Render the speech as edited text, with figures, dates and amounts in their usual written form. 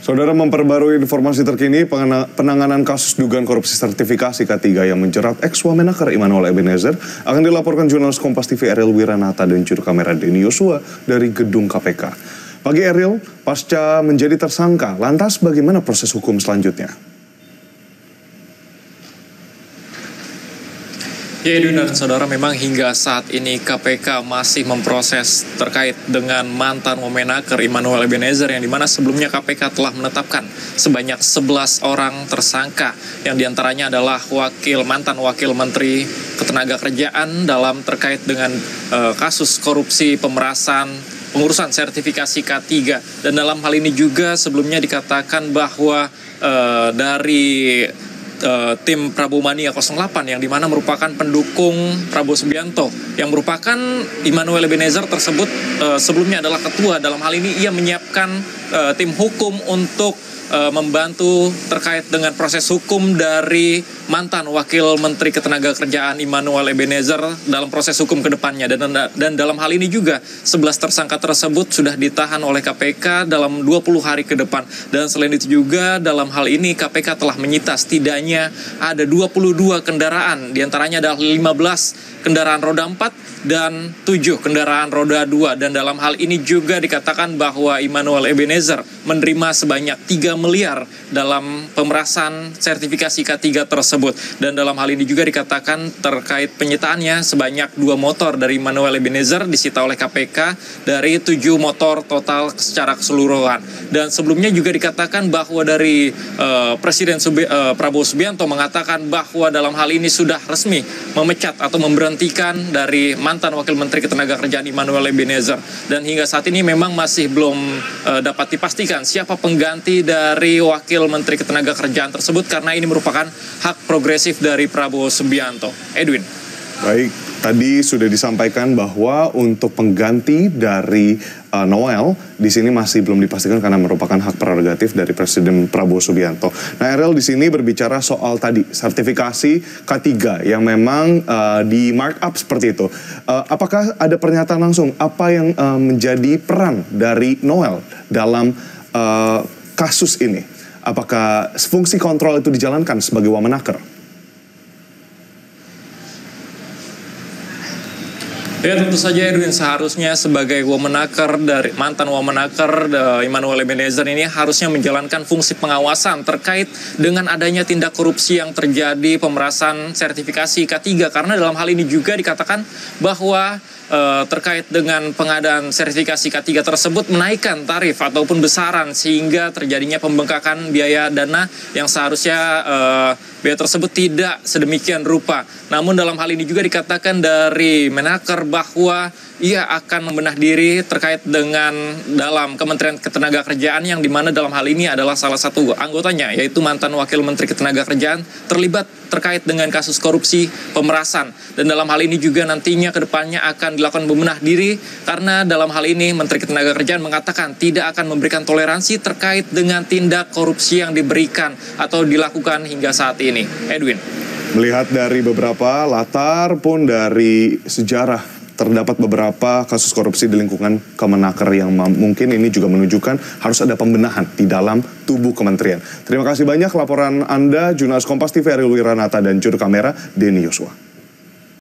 Saudara, memperbarui informasi terkini penanganan kasus dugaan korupsi sertifikasi K3 yang menjerat ex-Wamenaker Immanuel Ebenezer akan dilaporkan jurnalis Kompas TV Ariel Wiranata dan juru kamera Denny Yosua dari gedung KPK. Pagi Ariel, pasca menjadi tersangka, lantas bagaimana proses hukum selanjutnya? Ya, Edwin dan saudara, memang hingga saat ini KPK masih memproses terkait dengan mantan Wamenaker Immanuel Ebenezer, yang dimana sebelumnya KPK telah menetapkan sebanyak 11 orang tersangka, yang diantaranya adalah mantan wakil menteri ketenagakerjaan dalam terkait dengan kasus korupsi pemerasan pengurusan sertifikasi K3. Dan dalam hal ini juga sebelumnya dikatakan bahwa dari tim Prabowo Mania 08 yang dimana merupakan pendukung Prabowo Subianto, yang merupakan Immanuel Ebenezer tersebut sebelumnya adalah ketua. Dalam hal ini ia menyiapkan tim hukum untuk membantu terkait dengan proses hukum dari mantan wakil menteri ketenagakerjaan Immanuel Ebenezer dalam proses hukum ke depannya. Dan dalam hal ini juga 11 tersangka tersebut sudah ditahan oleh KPK dalam 20 hari ke depan. Dan selain itu juga dalam hal ini KPK telah menyita setidaknya ada 22 kendaraan, diantaranya adalah 15 kendaraan roda 4 dan 7 kendaraan roda 2. Dan dalam hal ini juga dikatakan bahwa Immanuel Ebenezer menerima sebanyak 3 miliar dalam pemerasan sertifikasi K3 tersebut. Dan dalam hal ini juga dikatakan terkait penyitaannya sebanyak 2 motor dari Immanuel Ebenezer disita oleh KPK dari 7 motor total secara keseluruhan. Dan sebelumnya juga dikatakan bahwa dari Presiden Prabowo Subianto mengatakan bahwa dalam hal ini sudah resmi memecat atau memberhentikan dari mantan wakil menteri ketenagakerjaan Immanuel Ebenezer. Dan hingga saat ini memang masih belum dapat dipastikan siapa pengganti dari wakil menteri ketenagakerjaan tersebut, karena ini merupakan hak progresif dari Prabowo Subianto. Edwin. Baik, tadi sudah disampaikan bahwa untuk pengganti dari Noel di sini masih belum dipastikan karena merupakan hak prerogatif dari Presiden Prabowo Subianto. Nah, Ariel di sini berbicara soal tadi sertifikasi K3 yang memang di markup seperti itu. Apakah ada pernyataan langsung apa yang menjadi peran dari Noel dalam kasus ini? Apakah fungsi kontrol itu dijalankan sebagai Wamenaker? Ya, tentu saja Edwin, seharusnya sebagai Wamenaker dari mantan Wamenaker Immanuel Ebenezer ini harusnya menjalankan fungsi pengawasan terkait dengan adanya tindak korupsi yang terjadi pemerasan sertifikasi K3, karena dalam hal ini juga dikatakan bahwa terkait dengan pengadaan sertifikasi K3 tersebut menaikkan tarif ataupun besaran sehingga terjadinya pembengkakan biaya dana yang seharusnya biaya tersebut tidak sedemikian rupa. Namun dalam hal ini juga dikatakan dari Menaker bahwa ia akan membenah diri terkait dengan dalam Kementerian Ketenagakerjaan, yang dimana dalam hal ini adalah salah satu anggotanya yaitu mantan wakil menteri ketenagakerjaan terlibat terkait dengan kasus korupsi pemerasan. Dan dalam hal ini juga nantinya ke depannya akan dilakukan membenah diri, karena dalam hal ini Menteri Ketenagakerjaan mengatakan tidak akan memberikan toleransi terkait dengan tindak korupsi yang diberikan atau dilakukan hingga saat ini. Edwin. Melihat dari beberapa latar pun dari sejarah, terdapat beberapa kasus korupsi di lingkungan Kemenaker yang mungkin ini juga menunjukkan harus ada pembenahan di dalam tubuh kementerian. Terima kasih banyak laporan Anda, jurnalis Kompas TV Ariel Wiranata dan juru kamera Denny Yosua.